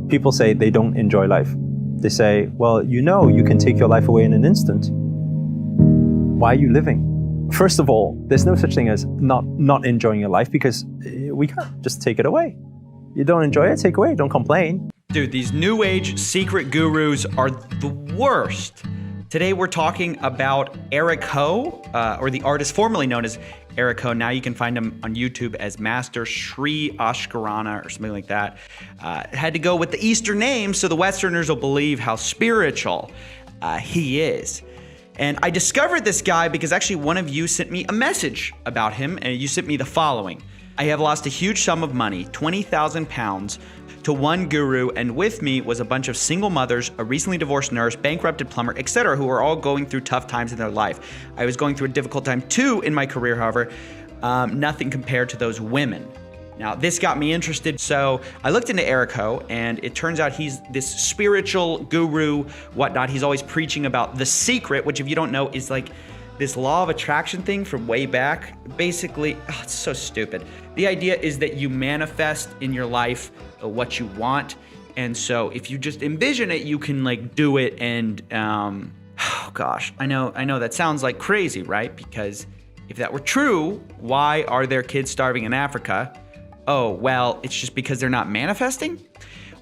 People say they don't enjoy life. They say, well, you can take your life away in an instant. Why are you living? First of all, there's no such thing as not enjoying your life, because we can't just take it away. You don't enjoy it, take away, don't complain. Dude, these new age secret gurus are the worst. Today we're talking about Eric Ho, or the artist formerly known as Eric Ho. Now you can find him on YouTube as Master Sri Ashkarana or something like that. Had to go with the Eastern name so the Westerners will believe how spiritual he is. And I discovered this guy because actually one of you sent me a message about him, and you sent me the following. I have lost a huge sum of money, 20,000 pounds, to one guru, and with me was a bunch of single mothers, a recently divorced nurse, bankrupted plumber, etc., who are all going through tough times in their life. I was going through a difficult time too in my career, however, nothing compared to those women. Now, this got me interested, so I looked into Eric Ho, and it turns out he's this spiritual guru, whatnot. He's always preaching about the secret, which if you don't know is like this law of attraction thing from way back. Basically, it's so stupid. The idea is that you manifest in your life what you want. And so if you just envision it, you can like do it. And oh gosh, I know that sounds like crazy, right? Because if that were true, why are there kids starving in Africa? Oh, well, it's just because they're not manifesting?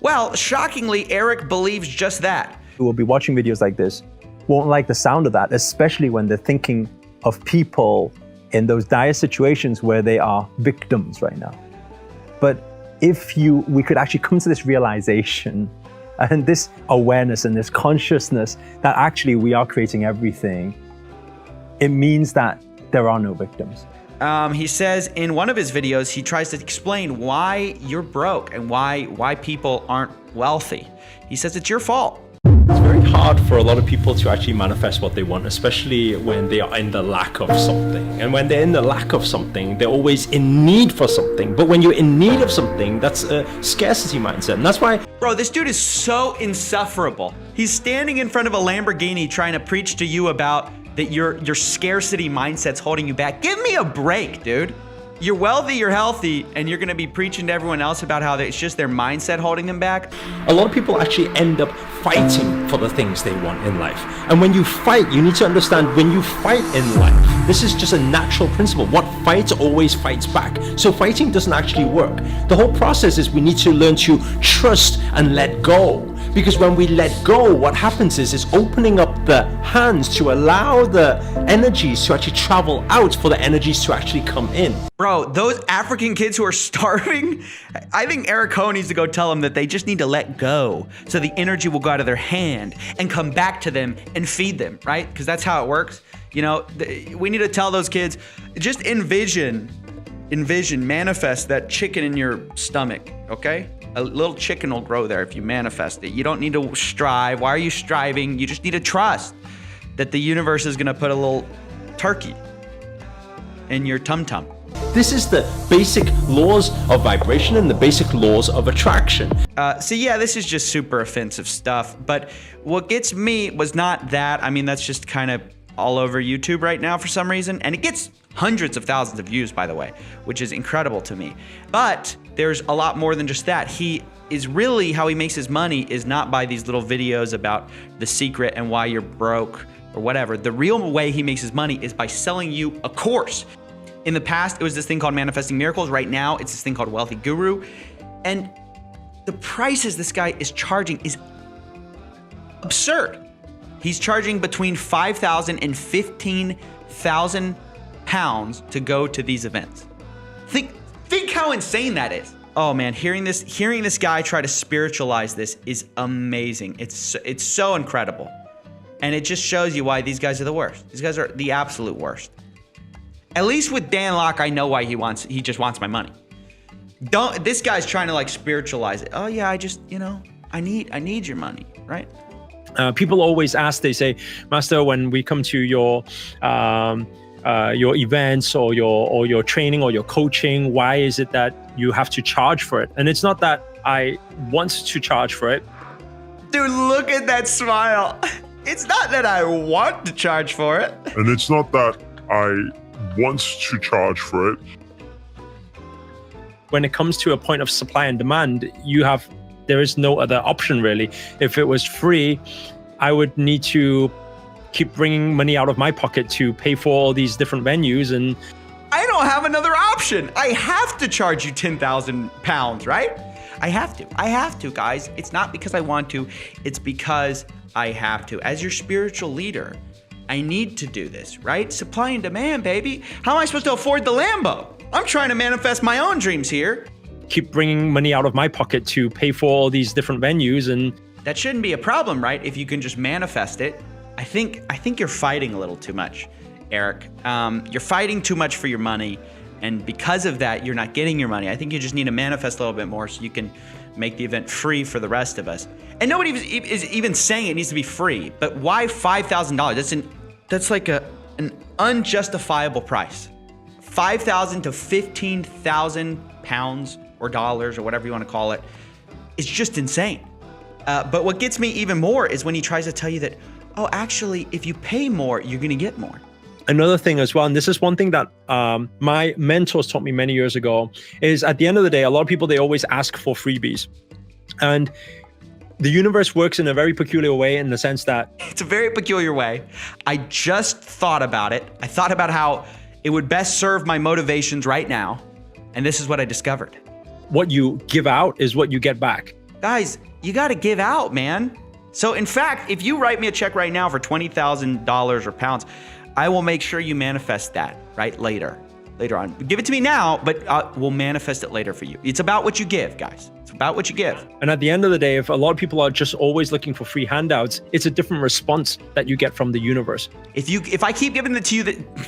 Well, shockingly, Eric believes just that. Who will be watching videos like this won't like the sound of that, especially when they're thinking of people in those dire situations where they are victims right now. But if we could actually come to this realization and this awareness and this consciousness that actually we are creating everything, it means that there are no victims. He says in one of his videos, he tries to explain why you're broke and why people aren't wealthy. He says it's your fault. It's very hard for a lot of people to actually manifest what they want, especially when they are in the lack of something. And when they're in the lack of something, they're always in need for something. But when you're in need of something, that's a scarcity mindset. And that's why... Bro, this dude is so insufferable. He's standing in front of a Lamborghini trying to preach to you about that your scarcity mindset's holding you back. Give me a break, dude. You're wealthy, you're healthy, and you're gonna be preaching to everyone else about how it's just their mindset holding them back. A lot of people actually end up fighting for the things they want in life. And when you fight, you need to understand when you fight in life, this is just a natural principle. What fights always fights back. So fighting doesn't actually work. The whole process is we need to learn to trust and let go. Because when we let go, what happens is it's opening up the hands to allow the energies to actually travel out for the energies to actually come in. Bro, those African kids who are starving, I think Eric Ho needs to go tell them that they just need to let go so the energy will go out of their hand and come back to them and feed them, right? Because that's how it works. You know, we need to tell those kids, just envision, manifest that chicken in your stomach, okay? A little chicken will grow there if you manifest it. You don't need to strive. Why are you striving? You just need to trust that the universe is gonna put a little turkey in your tum-tum. This is the basic laws of vibration and the basic laws of attraction. So yeah, this is just super offensive stuff. But what gets me was not that. I mean, that's just kind of all over YouTube right now for some reason. And it gets hundreds of thousands of views, by the way, which is incredible to me. But there's a lot more than just that. He is really, how he makes his money is not by these little videos about the secret and why you're broke or whatever. The real way he makes his money is by selling you a course. In the past, it was this thing called Manifesting Miracles. Right now, it's this thing called Wealthy Guru. And the prices this guy is charging is absurd. He's charging between 5,000 and 15,000 pounds to go to these events. Think how insane that is. Oh man, hearing this guy try to spiritualize this is amazing. It's so incredible. And it just shows you why these guys are the worst. These guys are the absolute worst. At least with Dan Lok, I know why he just wants my money. This guy's trying to like spiritualize it. Oh yeah, I just, I need your money, right? People always ask, they say, Master, when we come to your events or your training or your coaching, why is it that you have to charge for it? And it's not that I want to charge for it. Dude, look at that smile. It's not that I want to charge for it. And it's not that I want to charge for it. When it comes to a point of supply and demand, you have There is no other option really. If it was free, I would need to keep bringing money out of my pocket to pay for all these different venues, and I don't have another option. I have to charge you 10,000 pounds, right? I have to, guys. It's not because I want to, it's because I have to. As your spiritual leader, I need to do this, right? Supply and demand, baby. How am I supposed to afford the Lambo? I'm trying to manifest my own dreams here. keep bringing money out of my pocket to pay for all these different venues. And that shouldn't be a problem, right? If you can just manifest it. I think you're fighting a little too much, Eric. You're fighting too much for your money, and because of that, you're not getting your money. I think you just need to manifest a little bit more so you can make the event free for the rest of us. And nobody is even saying it needs to be free, but why $5,000? That's like an unjustifiable price. 5,000 to 15,000 pounds or dollars or whatever you want to call it is just insane. But what gets me even more is when he tries to tell you that, oh, actually, if you pay more, you're going to get more. Another thing as well, and this is one thing that my mentors taught me many years ago, is at the end of the day, a lot of people, they always ask for freebies. And the universe works in a very peculiar way in the sense that... It's a very peculiar way. I just thought about it. I thought about how it would best serve my motivations right now. And this is what I discovered. What you give out is what you get back. Guys, you got to give out, man. So in fact, if you write me a check right now for $20,000 or pounds, I will make sure you manifest that right later on. Give it to me now, but we'll manifest it later for you. It's about what you give, guys. It's about what you give. And at the end of the day, if a lot of people are just always looking for free handouts, it's a different response that you get from the universe. If I keep giving it to you,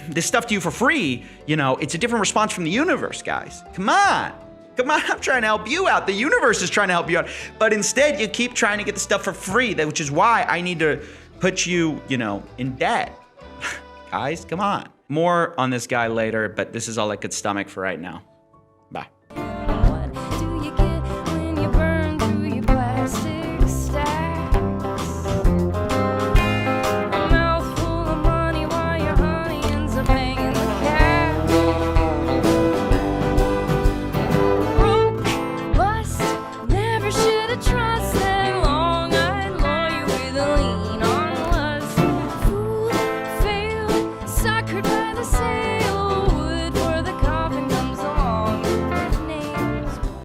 this stuff to you for free, it's a different response from the universe, guys. Come on, I'm trying to help you out. The universe is trying to help you out. But instead, you keep trying to get the stuff for free, which is why I need to put you, in debt. Guys, come on. More on this guy later, but this is all I could stomach for right now. Bye.